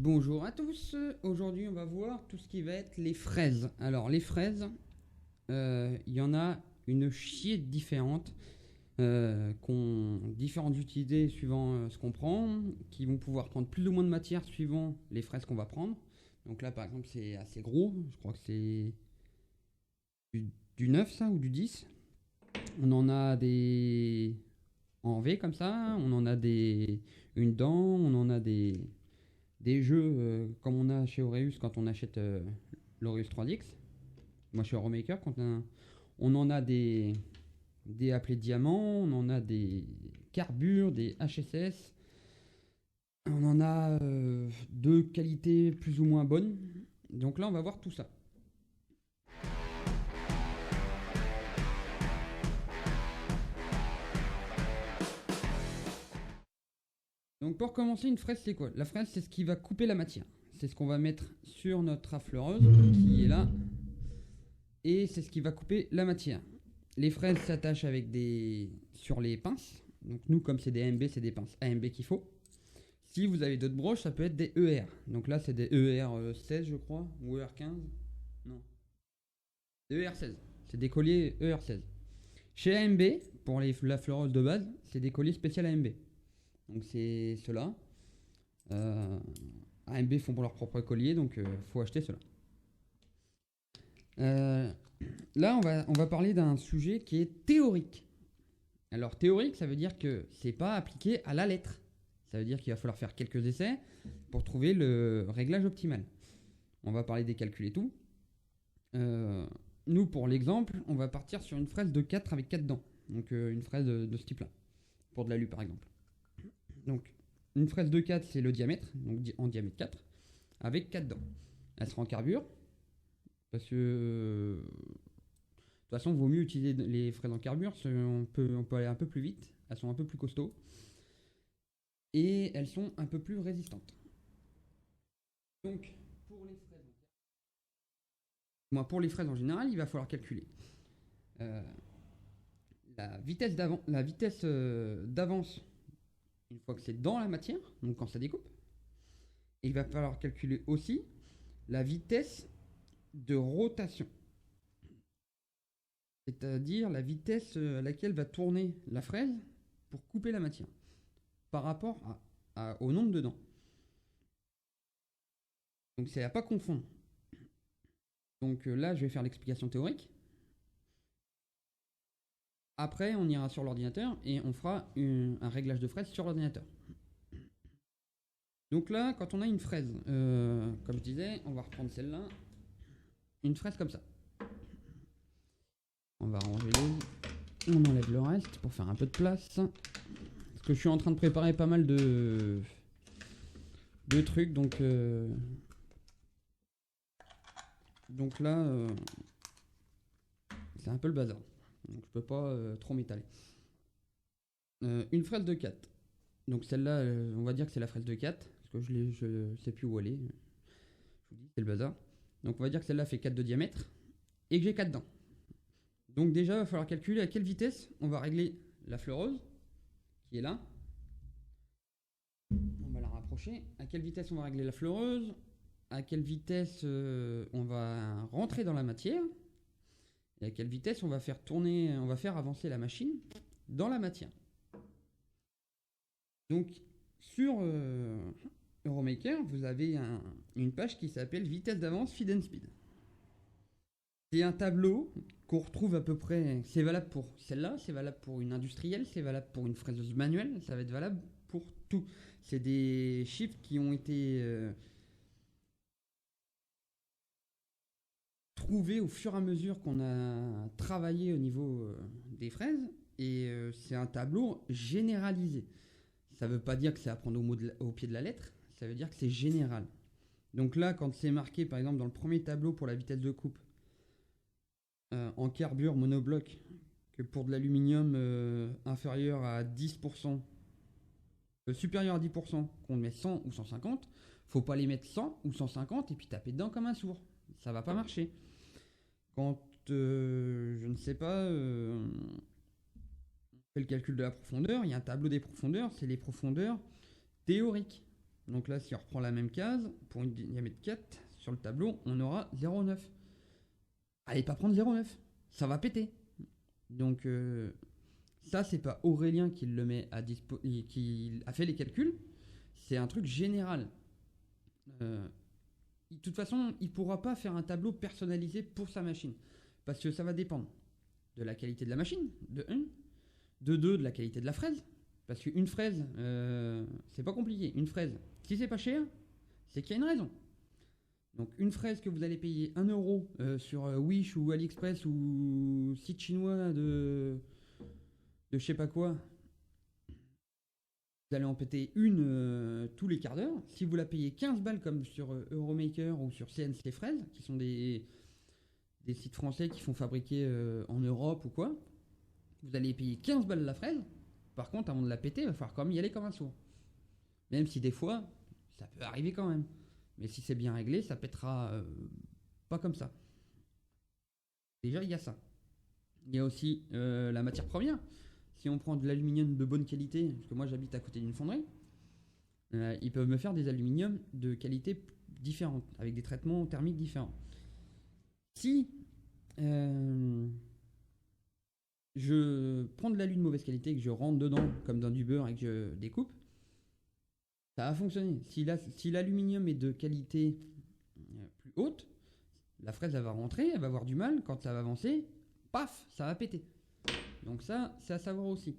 Bonjour à tous, aujourd'hui on va voir tout ce qui va être les fraises. Alors les fraises, il y en a une chier différentes, qui ont différentes utilités suivant ce qu'on prend, qui vont pouvoir prendre plus ou moins de matière suivant les fraises qu'on va prendre. Donc là par exemple c'est assez gros, je crois que c'est du 9 ça ou du 10. On en a des en V comme ça, on en a des une dent, on en a des jeux comme on a chez Aureus quand on achète l'Aureus 3DX. Moi chez Euromaker, on en a des appelés diamants, on en a des carbures, des HSS, on en a de qualité plus ou moins bonne. Donc là on va voir tout ça. Donc pour commencer, une fraise c'est quoi? La fraise c'est ce qui va couper la matière. C'est ce qu'on va mettre sur notre affleureuse qui est là. Et c'est ce qui va couper la matière. Les fraises s'attachent sur les pinces. Donc nous, comme c'est des AMB, c'est des pinces AMB qu'il faut. Si vous avez d'autres broches, ça peut être des ER. Donc là, c'est des ER 16, je crois, ou ER 15. Non. ER 16. C'est des colliers ER 16. Chez AMB, pour la fleureuse de base, c'est des colliers spéciaux AMB. Donc c'est ceux-là. AMB font pour leur propre collier, donc faut acheter ceux-là. Là, on va parler d'un sujet qui est théorique. Alors, théorique, ça veut dire que c'est pas appliqué à la lettre. Ça veut dire qu'il va falloir faire quelques essais pour trouver le réglage optimal. On va parler des calculs et tout. Nous, pour l'exemple, on va partir sur une fraise de 4 avec 4 dents. Donc, une fraise de ce type-là. Pour de l'alu, par exemple. Donc, une fraise de 4, c'est le diamètre. Donc, en diamètre 4. Avec 4 dents. Elle sera en carbure. Parce que de toute façon, il vaut mieux utiliser les fraises en carbure, on peut aller un peu plus vite, elles sont un peu plus costauds, et elles sont un peu plus résistantes. Donc, pour les fraises en général, il va falloir calculer euh, la vitesse d'avance une fois que c'est dans la matière, donc quand ça découpe. Et il va falloir calculer aussi la vitesse de rotation, c'est-à-dire la vitesse à laquelle va tourner la fraise pour couper la matière, par rapport au nombre de dents. Donc c'est à pas confondre. Donc là, je vais faire l'explication théorique. Après, on ira sur l'ordinateur et on fera un réglage de fraise sur l'ordinateur. Donc là, quand on a une fraise, comme je disais, on va reprendre celle-là. Une fraise comme ça. On va ranger les... On enlève le reste pour faire un peu de place. Parce que je suis en train de préparer pas mal de trucs, donc là, c'est un peu le bazar. Donc je peux pas trop m'étaler. Une fraise de 4. Donc celle-là, on va dire que c'est la fraise de 4. Parce que je sais plus où elle est. Je vous dis, c'est le bazar. Donc on va dire que celle-là fait 4 de diamètre. Et que j'ai 4 dents. Donc déjà, il va falloir calculer à quelle vitesse on va régler la fleureuse. Qui est là. On va la rapprocher. À quelle vitesse on va régler la fleureuse. À quelle vitesse on va rentrer dans la matière. Et à quelle vitesse on va faire avancer la machine dans la matière. Donc, sur Euromaker, vous avez une page qui s'appelle Vitesse d'avance Feed and Speed. C'est un tableau qu'on retrouve à peu près. C'est valable pour celle-là, c'est valable pour une industrielle, c'est valable pour une fraiseuse manuelle, ça va être valable pour tout. C'est des chiffres qui ont été trouvés au fur et à mesure qu'on a travaillé au niveau des fraises, et c'est un tableau généralisé. Ça ne veut pas dire que c'est à prendre au pied de la lettre, ça veut dire que c'est général. Donc là, quand c'est marqué, par exemple, dans le premier tableau pour la vitesse de coupe, en carbure monobloc, que pour de l'aluminium inférieur à 10%, supérieur à 10%, qu'on met 100 ou 150, faut pas les mettre 100 ou 150 et puis taper dedans comme un sourd. Ça va pas marcher. Quand, je ne sais pas, on fait le calcul de la profondeur, il y a un tableau des profondeurs, c'est les profondeurs théoriques. Donc là, si on reprend la même case, pour une diamètre 4, sur le tableau, on aura 0,9. Allez pas prendre 0,9, ça va péter. Donc ça, c'est pas Aurélien qui le met à qui a fait les calculs, c'est un truc général. De toute façon, il pourra pas faire un tableau personnalisé pour sa machine, parce que ça va dépendre de la qualité de la machine, de 1, de 2, de la qualité de la fraise. Parce qu'une fraise, c'est pas compliqué. Une fraise, si c'est pas cher, c'est qu'il y a une raison. Donc une fraise que vous allez payer 1 euro sur Wish ou AliExpress ou site chinois de je sais pas quoi, vous allez en péter une tous les quarts d'heure. Si vous la payez 15 balles comme sur Euromaker ou sur CNC Fraises, qui sont des sites français qui font fabriquer en Europe ou quoi, vous allez payer 15 balles la fraise. Par contre, avant de la péter, il va falloir quand même y aller comme un sourd. Même si des fois, ça peut arriver quand même. Mais si c'est bien réglé, ça pètera pas comme ça. Déjà, il y a ça. Il y a aussi la matière première. Si on prend de l'aluminium de bonne qualité, parce que moi j'habite à côté d'une fonderie, ils peuvent me faire des aluminiums de qualité différente, avec des traitements thermiques différents. Si je prends de l'alu de mauvaise qualité, que je rentre dedans comme dans du beurre et que je découpe, ça va fonctionner. Si l'aluminium est de qualité plus haute, la fraise elle va rentrer, elle va avoir du mal, quand ça va avancer, paf, ça va péter. Donc ça, c'est à savoir aussi.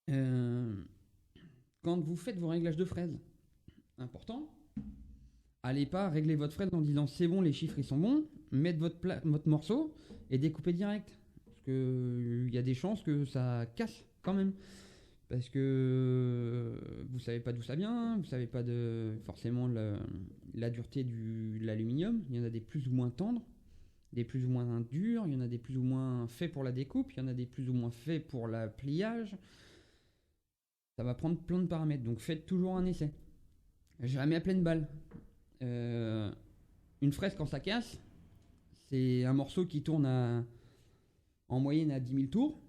Quand vous faites vos réglages de fraises, important, allez pas régler votre fraise en disant c'est bon, les chiffres ils sont bons, mettre votre morceau et découper direct. Parce que il y a des chances que ça casse quand même. Parce que vous savez pas d'où ça vient, vous savez pas forcément la dureté de l'aluminium. Il y en a des plus ou moins tendres, des plus ou moins durs, il y en a des plus ou moins faits pour la découpe, il y en a des plus ou moins faits pour le pliage. Ça va prendre plein de paramètres, donc faites toujours un essai. Jamais à pleine balle. Une fraise quand ça casse, c'est un morceau qui tourne en moyenne à 10 000 tours.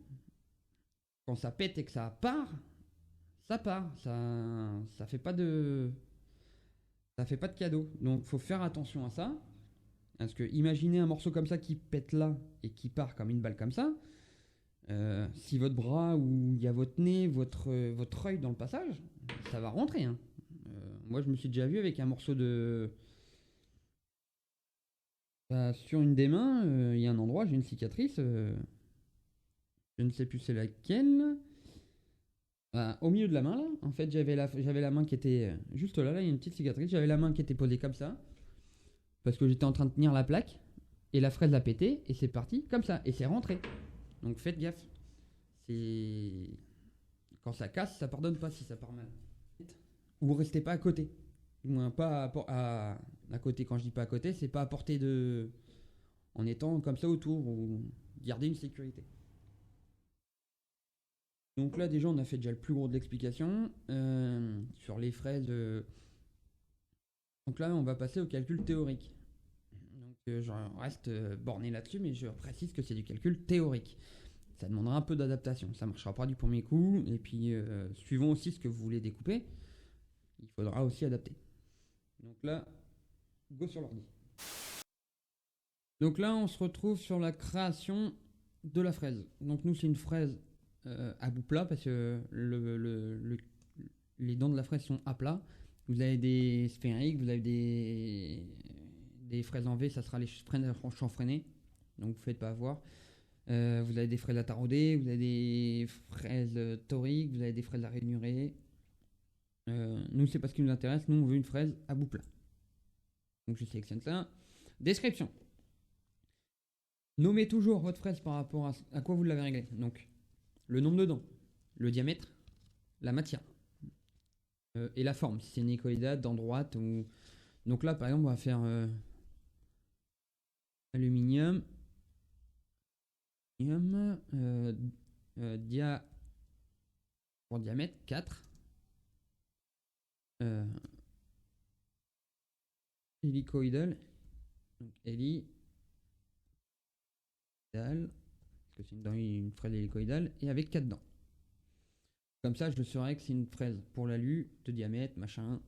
Quand ça pète et que ça part, ça part. Ça fait pas de cadeau. Donc faut faire attention à ça. Parce que imaginez un morceau comme ça qui pète là et qui part comme une balle comme ça. Si votre bras ou il y a votre nez, votre œil dans le passage, ça va rentrer. Hein. Moi je me suis déjà vu avec un morceau de... sur une des mains, il y a un endroit, j'ai une cicatrice. Je ne sais plus c'est laquelle. Au milieu de la main là, en fait j'avais la main qui était juste là, il y a une petite cicatrice. J'avais la main qui était posée comme ça. Parce que j'étais en train de tenir la plaque. Et la fraise a pété et c'est parti comme ça. Et c'est rentré. Donc faites gaffe. C'est... Quand ça casse, ça pardonne pas si ça part mal. Ou restez pas à côté. Du moins pas à côté. Quand je dis pas à côté, c'est pas à portée de... En étant comme ça autour. Ou garder une sécurité. Donc là déjà on a fait déjà le plus gros de l'explication. Sur les fraises... Donc là on va passer au calcul théorique. Donc je reste borné là-dessus, mais je précise que c'est du calcul théorique. Ça demandera un peu d'adaptation. Ça ne marchera pas du premier coup. Et puis, suivant aussi ce que vous voulez découper, il faudra aussi adapter. Donc là, go sur l'ordi. Donc là, on se retrouve sur la création de la fraise. Donc nous, c'est une fraise à bout plat parce que les dents de la fraise sont à plat. Vous avez des sphériques, vous avez des fraises en V, ça sera les fraises chanfreinées. Donc vous ne faites pas avoir. Vous avez des fraises à tarauder, vous avez des fraises toriques, vous avez des fraises à ranurer. Nous, c'est pas ce qui nous intéresse. Nous, on veut une fraise à bout plat. Donc, je sélectionne ça. Description. Nommez toujours votre fraise par rapport à quoi vous l'avez réglée. Donc, le nombre de dents, le diamètre, la matière et la forme. Si c'est une écoïdale, dent droite ou... Donc là, par exemple, on va faire aluminium. Pour diamètre 4. Hélicoïdal. Donc hélicoïdal. Parce que c'est une fraise hélicoïdale. Et avec 4 dents. Comme ça, je saurais que c'est une fraise pour l'alu, de diamètre, machin.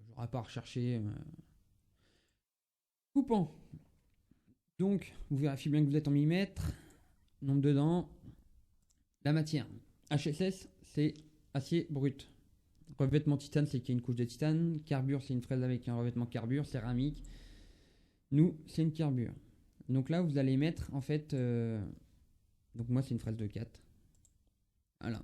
J'aurai pas à rechercher. Coupant. Donc, vous vérifiez bien que vous êtes en millimètres. Nombre de dents. La matière. HSS, c'est acier brut. Revêtement titane, c'est qu'il y a une couche de titane. Carbure, c'est une fraise avec un revêtement carbure. Céramique. Nous, c'est une carbure. Donc là, vous allez mettre, en fait... donc moi, c'est une fraise de 4. Voilà.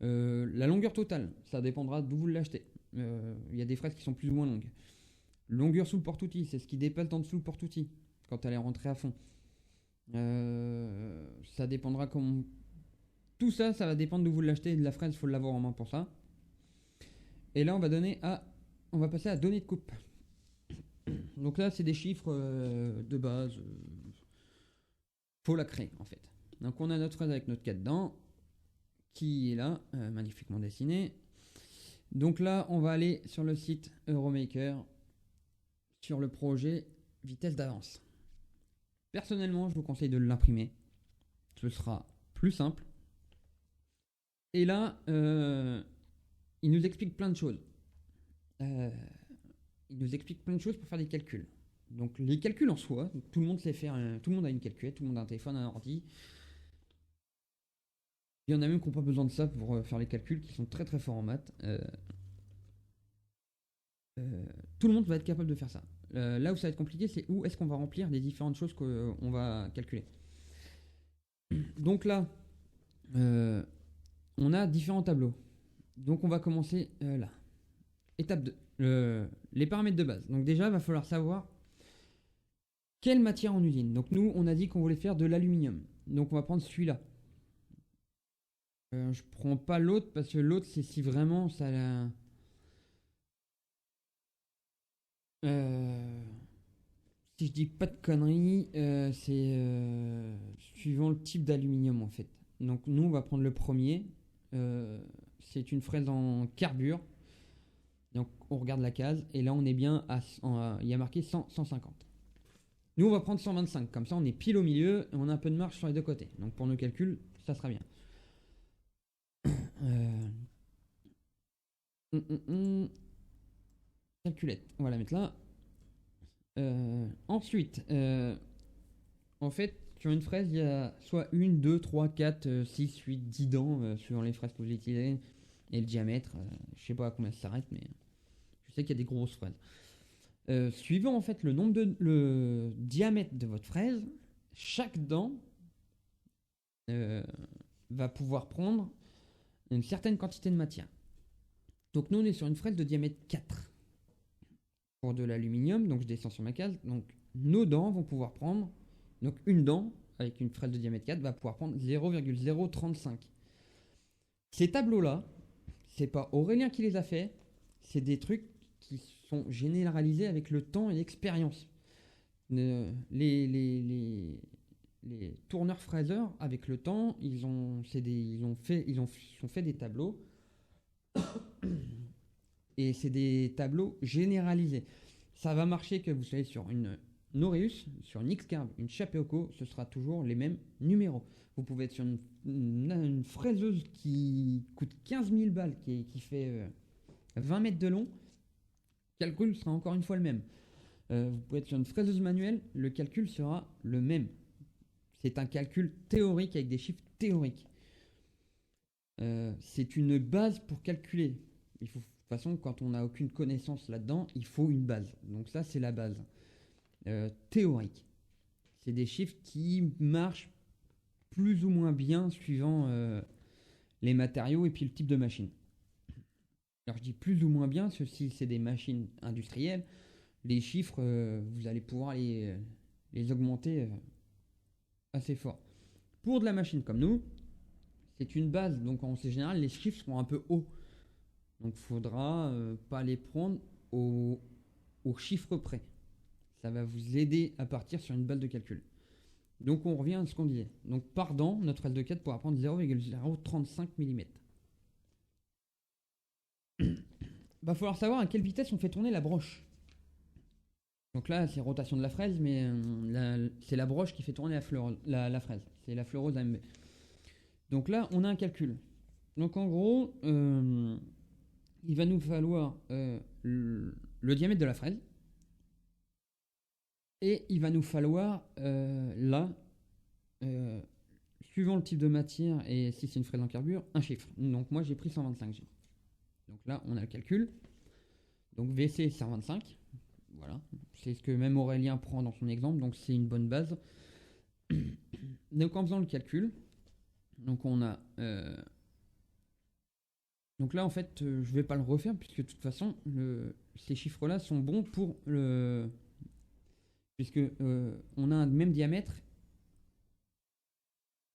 La longueur totale, ça dépendra d'où vous l'achetez. Il y a des fraises qui sont plus ou moins longues. Longueur sous le porte-outil, c'est ce qui dépasse en dessous le porte-outil quand elle est rentrée à fond. Ça dépendra comme... Tout ça, ça va dépendre d'où vous l'achetez. De la fraise, il faut l'avoir en main pour ça. Et là, on va passer à données de coupe. Donc là, c'est des chiffres de base. Faut la créer, en fait. Donc on a notre fraise avec notre 4 dents, qui est là, magnifiquement dessinée. Donc là, on va aller sur le site Euromaker, sur le projet vitesse d'avance. Personnellement, je vous conseille de l'imprimer. Ce sera plus simple. Et là, il nous explique plein de choses. Il nous explique plein de choses pour faire des calculs. Donc les calculs en soi, tout le monde sait faire, tout le monde a une calculette, tout le monde a un téléphone, un ordi. Il y en a même qui n'ont pas besoin de ça pour faire les calculs, qui sont très très forts en maths. Tout le monde va être capable de faire ça. Là où ça va être compliqué, c'est où est-ce qu'on va remplir les différentes choses qu'on va calculer. Donc là, on a différents tableaux. Donc on va commencer là. Étape 2, les paramètres de base. Donc déjà, il va falloir savoir quelle matière en usine. Donc nous, on a dit qu'on voulait faire de l'aluminium. Donc on va prendre celui-là. Je prends pas l'autre parce que l'autre, c'est si vraiment ça... si je dis pas de conneries, c'est suivant le type d'aluminium en fait. Donc nous, on va prendre le premier. C'est une fraise en carbure. Donc on regarde la case et là on est bien il y a marqué 100, 150. Nous on va prendre 125, comme ça on est pile au milieu et on a un peu de marge sur les deux côtés. Donc pour nos calculs, ça sera bien. Calculette, on va la mettre là. Ensuite, en fait, sur une fraise, il y a soit 1, 2, 3, 4, 6, 8, 10 dents suivant les fraises que vous utilisez et le diamètre. Je sais pas à combien ça s'arrête, mais je sais qu'il y a des grosses fraises. Suivant en fait le diamètre de votre fraise, chaque dent va pouvoir prendre une certaine quantité de matière. Donc nous on est sur une fraise de diamètre 4 pour de l'aluminium, donc je descends sur ma case. Donc nos dents vont pouvoir prendre, donc une dent avec une fraise de diamètre 4 va pouvoir prendre 0,035. Ces tableaux-là, c'est pas Aurélien qui les a fait, c'est des trucs qui sont généralisés avec le temps et l'expérience. Les tourneurs fraiseurs, avec le temps, ils ont fait des tableaux. Et c'est des tableaux généralisés. Ça va marcher que vous soyez sur une Noreus, sur une X-Carb, une Chapeauco, ce sera toujours les mêmes numéros. Vous pouvez être sur une fraiseuse qui coûte 15 000 balles, qui fait 20 mètres de long, le calcul sera encore une fois le même. Vous pouvez être sur une fraiseuse manuelle, le calcul sera le même. C'est un calcul théorique avec des chiffres théoriques. C'est une base pour calculer. De toute façon, quand on n'a aucune connaissance là-dedans, il faut une base. Donc ça, c'est la base. Théorique. C'est des chiffres qui marchent plus ou moins bien suivant les matériaux et puis le type de machine. Alors je dis plus ou moins bien, parce que si c'est des machines industrielles, les chiffres, vous allez pouvoir les augmenter assez fort. Pour de la machine comme nous, c'est une base, donc en général, les chiffres seront un peu hauts. Donc il faudra pas les prendre au chiffre près. Ça va vous aider à partir sur une base de calcul. Donc on revient à ce qu'on disait. Donc par dent, notre fraise de 4 pourra prendre 0,035 mm. Va falloir savoir à quelle vitesse on fait tourner la broche. Donc là, c'est rotation de la fraise, mais c'est la broche qui fait tourner la fraise. C'est la fleureuse AMB. Donc là, on a un calcul. Donc en gros, il va nous falloir le diamètre de la fraise. Et il va nous falloir là, euh, suivant le type de matière et si c'est une fraise en carbure, un chiffre. Donc moi j'ai pris 125 G. Donc là on a le calcul. Donc VC 125. Voilà. C'est ce que même Aurélien prend dans son exemple. Donc c'est une bonne base. Donc en faisant le calcul, donc on a... donc là en fait je vais pas le refaire puisque de toute façon ces chiffres là sont bons pour le... Puisque on a un même diamètre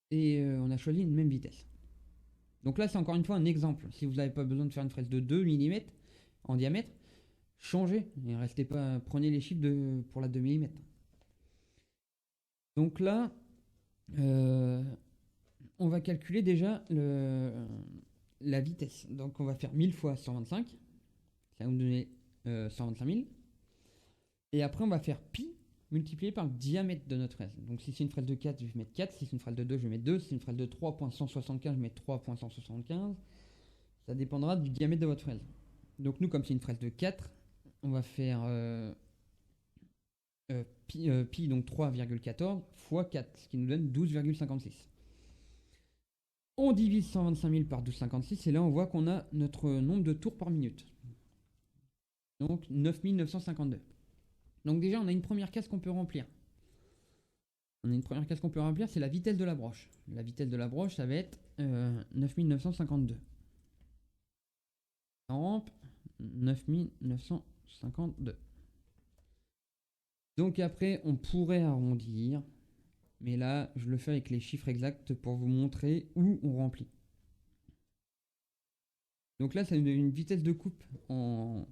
et on a choisi une même vitesse. Donc là, c'est encore une fois un exemple. Si vous n'avez pas besoin de faire une fraise de 2 mm en diamètre, changez et restez pas, prenez les chiffres pour la 2 mm. Donc là, on va calculer déjà la vitesse. Donc on va faire 1000 fois 125. Ça va nous donner 125 000. Et après, on va faire pi multiplié par le diamètre de notre fraise. Donc si c'est une fraise de 4, je vais mettre 4. Si c'est une fraise de 2, je vais mettre 2. Si c'est une fraise de 3.175, je vais mettre 3.175. Ça dépendra du diamètre de votre fraise. Donc nous, comme c'est une fraise de 4, on va faire pi, donc 3,14 fois 4, ce qui nous donne 12,56. On divise 125 000 par 12,56 et là on voit qu'on a notre nombre de tours par minute. Donc 9952. Donc déjà on a une première case qu'on peut remplir. C'est la vitesse de la broche. La vitesse de la broche, ça va être 9952. On rampe 9952. Donc après, on pourrait arrondir. Mais là, je le fais avec les chiffres exacts pour vous montrer où on remplit. Donc là, ça nous donne une vitesse de coupe en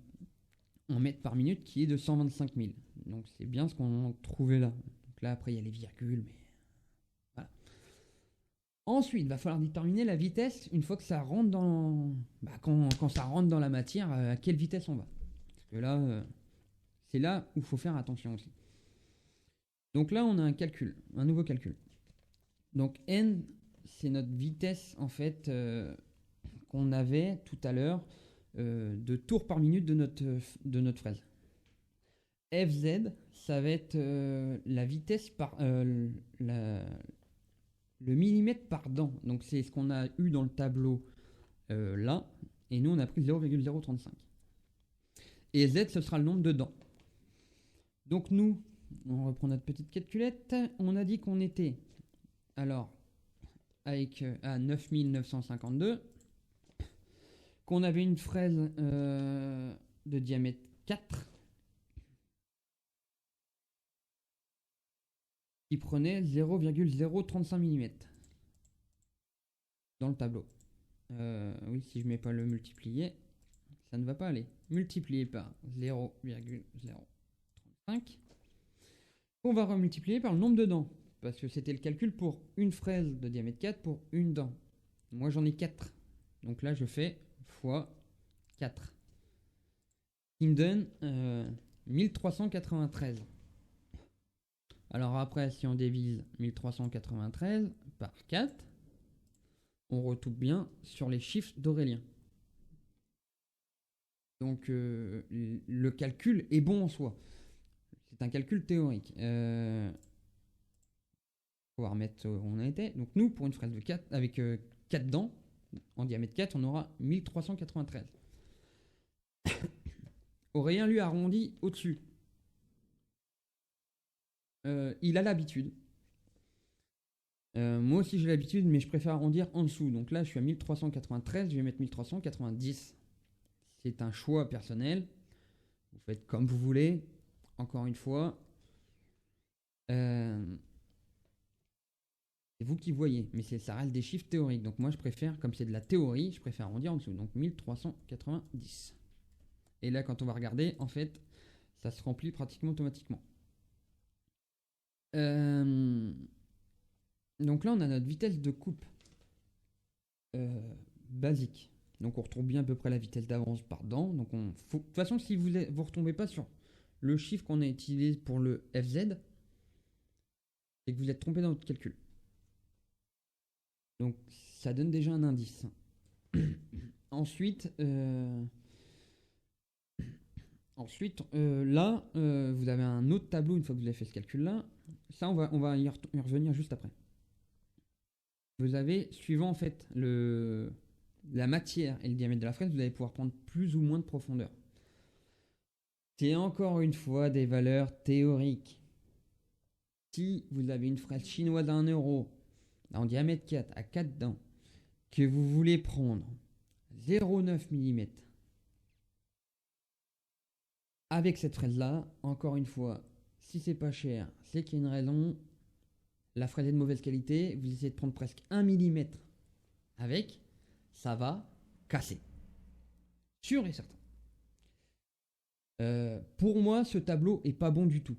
mètres par minute qui est de 125 000. Donc c'est bien ce qu'on a trouvé là. Donc là, après, il y a les virgules, mais voilà. Ensuite, il va falloir déterminer la vitesse une fois que ça rentre dans... quand ça rentre dans la matière, à quelle vitesse on va. Parce que là, c'est là où il faut faire attention aussi. Donc là, on a un nouveau calcul. Donc n, c'est notre vitesse en fait qu'on avait tout à l'heure de tours par minute de notre fraise. Fz, ça va être la vitesse par le millimètre par dent. Donc c'est ce qu'on a eu dans le tableau là. Et nous on a pris 0,035. Et z, ce sera le nombre de dents. Donc nous, on reprend notre petite calculette. On a dit qu'on était alors avec à 9952, qu'on avait une fraise de diamètre 4 qui prenait 0,035 mm dans le tableau. Oui, si je mets pas le multiplier, ça ne va pas aller. Multiplié par 0,035. On va remultiplier par le nombre de dents. Parce que c'était le calcul pour une fraise de diamètre 4 pour une dent. Moi j'en ai 4. Donc là je fais fois 4. Qui me donne 1393. Alors après, si on divise 1393 par 4, on retombe bien sur les chiffres d'Aurélien. Donc le calcul est bon en soi. C'est un calcul théorique. On va remettre où on était. Donc nous, pour une fraise de 4, avec 4 dents, en diamètre 4, on aura 1393. Aurélien lui arrondit au-dessus. Il a l'habitude. Moi aussi j'ai l'habitude, mais je préfère arrondir en dessous. Donc là, je suis à 1393, je vais mettre 1390. C'est un choix personnel. Vous faites comme vous voulez. Encore une fois, c'est vous qui voyez, mais ça reste des chiffres théoriques. Donc moi, je préfère, comme c'est de la théorie, je préfère arrondir en dessous. Donc 1390. Et là, quand on va regarder, en fait, ça se remplit pratiquement automatiquement. Donc là, on a notre vitesse de coupe basique. Donc on retrouve bien à peu près la vitesse d'avance par dent. Donc de toute façon, si vous ne retombez pas sur le chiffre qu'on a utilisé pour le FZ, c'est que vous êtes trompé dans votre calcul. Donc ça donne déjà un indice. Ensuite, là, vous avez un autre tableau une fois que vous avez fait ce calcul-là. Ça, on va y revenir juste après. Vous avez, suivant en fait la matière et le diamètre de la fraise, vous allez pouvoir prendre plus ou moins de profondeur. C'est encore une fois des valeurs théoriques. Si vous avez une fraise chinoise à 1 euro, en diamètre 4, à 4 dents, que vous voulez prendre 0,9 mm avec cette fraise-là, encore une fois, si c'est pas cher, c'est qu'il y a une raison. La fraise est de mauvaise qualité, vous essayez de prendre presque 1 mm avec, ça va casser. Sûr et certain. Pour moi, ce tableau est pas bon du tout.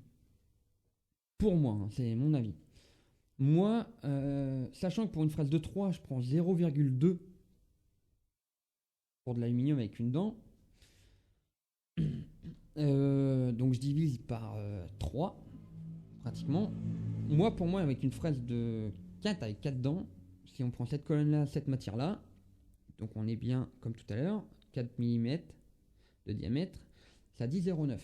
Pour moi, hein, c'est mon avis. Moi, sachant que pour une fraise de 3, je prends 0,2 pour de l'aluminium avec une dent. Donc je divise par 3, pratiquement. Pour moi, avec une fraise de 4 avec 4 dents, si on prend cette colonne-là, cette matière-là, donc on est bien comme tout à l'heure, 4 mm de diamètre, ça dit 0,9.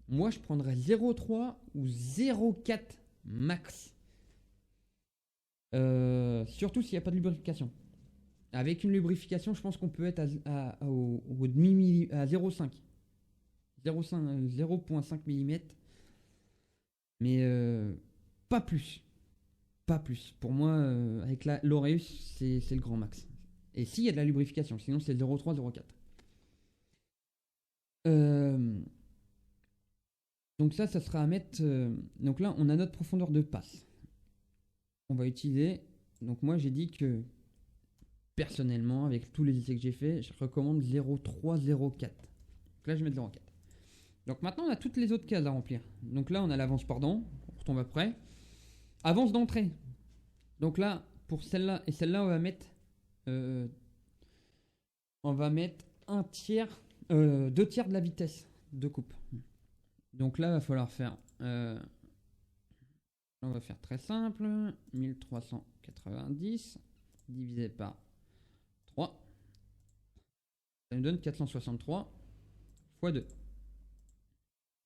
Moi, je prendrais 0,3 ou 0,4 max. Surtout s'il n'y a pas de lubrification. Avec une lubrification, je pense qu'on peut être au demi à 0,5. 0,5 mm. Mais pas plus. Pas plus. Pour moi, avec l'Aureus, c'est le grand max. Et s'il y a de la lubrification, sinon c'est 0,3, 0,4. Donc ça sera à mettre... donc là, on a notre profondeur de passe. On va utiliser... Donc moi, j'ai dit que, personnellement, avec tous les essais que j'ai fait, je recommande 0,3, 0,4. Donc là, je vais mettre 0,4. Donc maintenant, on a toutes les autres cases à remplir. Donc là, on a l'avance par dent. On retombe après. Avance d'entrée. Donc là, pour celle-là et celle-là, on va mettre un tiers, 2 tiers de la vitesse de coupe. Donc là, il va falloir faire... on va faire très simple. 1390 divisé par 3. Ça nous donne 463 fois 2.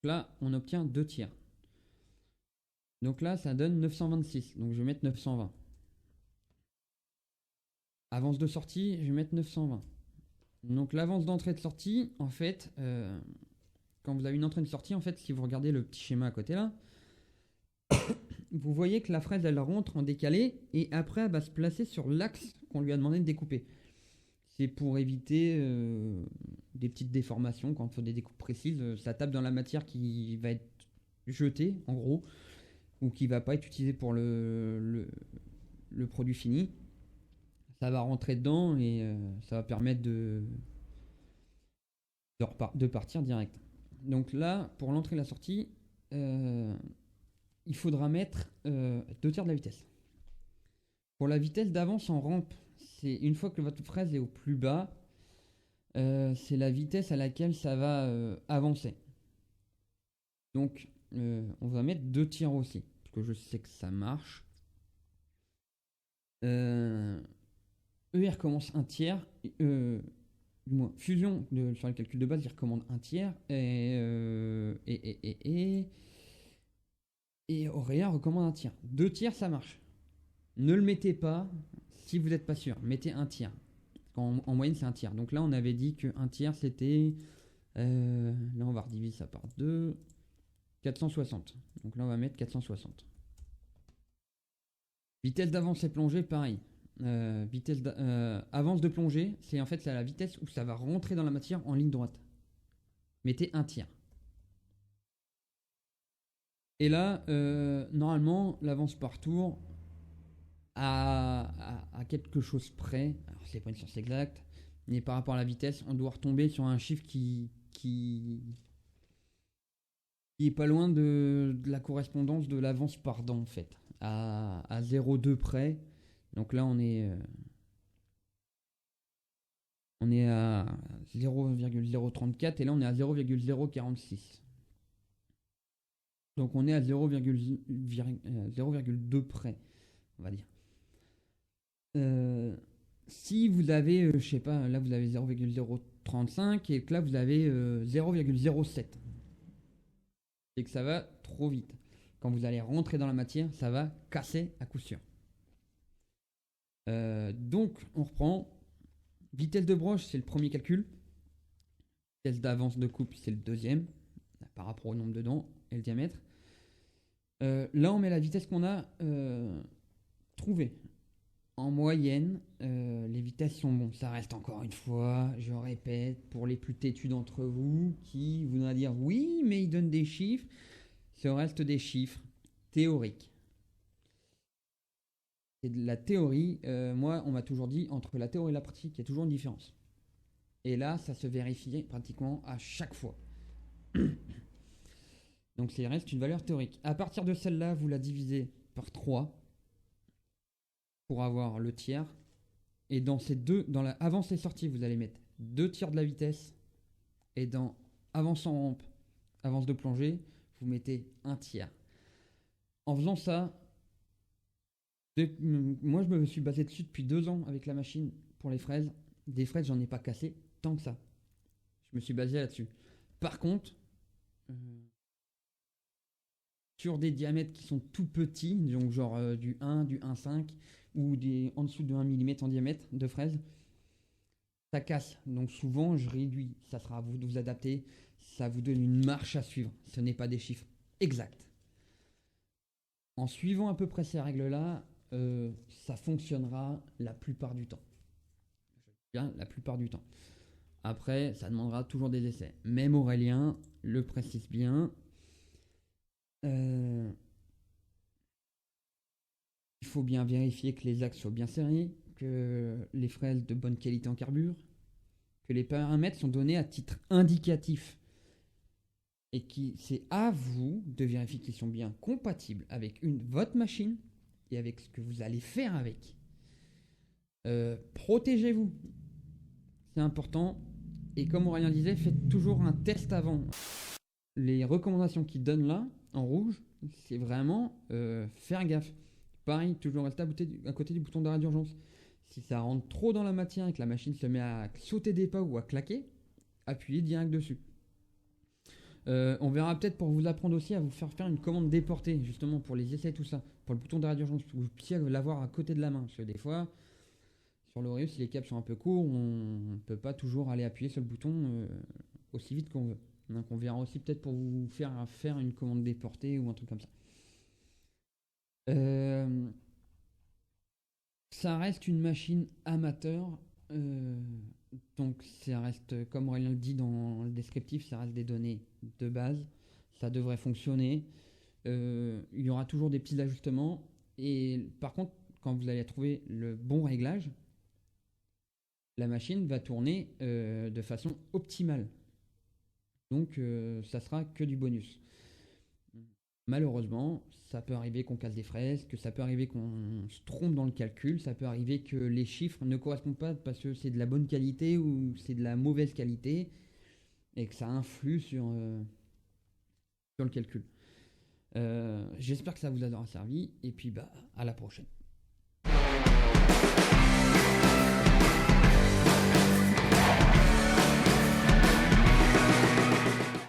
Là, on obtient 2 tiers. Donc là, ça donne 926. Donc je vais mettre 920. Avance de sortie, je vais mettre 920. Donc l'avance d'entrée de sortie, en fait, quand vous avez une entrée de sortie, en fait, si vous regardez le petit schéma à côté là, vous voyez que la fraise, elle rentre en décalé et après, elle va se placer sur l'axe qu'on lui a demandé de découper. C'est pour éviter des petites déformations quand on fait des découpes précises. Ça tape dans la matière qui va être jetée, en gros, ou qui va pas être utilisée pour le produit fini. Ça va rentrer dedans et ça va permettre de partir direct. Donc là, pour l'entrée et la sortie, il faudra mettre 2 tiers de la vitesse. Pour la vitesse d'avance en rampe, c'est une fois que votre fraise est au plus bas, c'est la vitesse à laquelle ça va avancer. Donc on va mettre 2 tiers aussi, parce que je sais que ça marche. Il recommence 1 tiers. Du moins, fusion sur le calcul de base, il recommande 1 tiers. Et Auréa recommande 1 tiers. 2 tiers, ça marche. Ne le mettez pas si vous n'êtes pas sûr. Mettez 1 tiers. En moyenne, c'est 1 tiers. Donc là, on avait dit que 1 tiers, c'était... là, on va rediviser ça par 2. 460. Donc là, on va mettre 460. Vitesse d'avance et plongée, pareil. Avance de plongée, c'est en fait la vitesse où ça va rentrer dans la matière en ligne droite. Mettez 1 tiers. Et là, normalement, l'avance par tour à quelque chose près. Alors, c'est pas une science exacte, mais par rapport à la vitesse, on doit retomber sur un chiffre qui est pas loin de la correspondance de l'avance par dent, en fait. À 0,2 près. Donc là, on est à 0,034 et là, on est à 0,046. Donc on est à 0,2 près, on va dire. Si vous avez, je sais pas, là vous avez 0,035 et que là vous avez 0,07, c'est que ça va trop vite. Quand vous allez rentrer dans la matière, ça va casser à coup sûr. Donc on reprend. Vitesse de broche, c'est le premier calcul. Vitesse d'avance de coupe, c'est le deuxième, par rapport au nombre de dents et le diamètre. Là, on met la vitesse qu'on a trouvée. En moyenne, les vitesses sont bons. Ça reste encore une fois, je répète, pour les plus têtus d'entre vous qui voudront dire oui, mais ils donnent des chiffres. Ça reste des chiffres théoriques. C'est de la théorie. Moi, on m'a toujours dit entre la théorie et la pratique, il y a toujours une différence. Et là, ça se vérifie pratiquement à chaque fois. Donc, ça reste une valeur théorique. À partir de celle-là, vous la divisez par 3 pour avoir le tiers. Et dans ces deux, dans la avance et sortie, vous allez mettre 2 tiers de la vitesse. Et dans avance en rampe, avance de plongée, vous mettez 1 tiers. En faisant ça, moi je me suis basé dessus depuis 2 ans avec la machine pour les fraises. Des fraises, j'en ai pas cassé tant que ça. Je me suis basé là-dessus. Par contre, euh, sur des diamètres qui sont tout petits, donc genre du 1, du 1,5 ou en dessous de 1 mm en diamètre de fraise, ça casse. Donc souvent, je réduis. Ça sera à vous de vous adapter. Ça vous donne une marche à suivre. Ce n'est pas des chiffres exacts. En suivant à peu près ces règles-là, ça fonctionnera la plupart du temps. Bien, la plupart du temps. Après, ça demandera toujours des essais. Même Aurélien le précise bien. Euh, il faut bien vérifier que les axes soient bien serrés, que les fraises de bonne qualité en carbure, que les paramètres sont donnés à titre indicatif et qui c'est à vous de vérifier qu'ils sont bien compatibles avec votre machine et avec ce que vous allez faire avec. Protégez-vous, c'est important. Et comme Aurélien disait, faites toujours un test avant. Les recommandations qu'il donne là, en rouge, c'est vraiment faire gaffe. Pareil, toujours rester à côté du bouton d'arrêt d'urgence. Si ça rentre trop dans la matière et que la machine se met à sauter des pas ou à claquer, appuyez direct dessus. On verra peut-être pour vous apprendre aussi à vous faire une commande déportée, justement pour les essais et tout ça, pour le bouton d'arrêt d'urgence, pour que vous puissiez l'avoir à côté de la main. Parce que des fois, sur l'Oreo, si les câbles sont un peu courts, on ne peut pas toujours aller appuyer sur le bouton aussi vite qu'on veut. Donc on verra aussi peut-être pour vous faire une commande déportée ou un truc comme ça. Ça reste une machine amateur. Donc ça reste, comme Aurélien le dit dans le descriptif, ça reste des données de base. Ça devrait fonctionner. Il y aura toujours des petits ajustements. Et par contre, quand vous allez trouver le bon réglage, la machine va tourner de façon optimale. Donc ça sera que du bonus. Malheureusement, ça peut arriver qu'on casse des fraises, que ça peut arriver qu'on se trompe dans le calcul, ça peut arriver que les chiffres ne correspondent pas parce que c'est de la bonne qualité ou c'est de la mauvaise qualité et que ça influe sur le calcul. J'espère que ça vous aura servi et puis bah à la prochaine.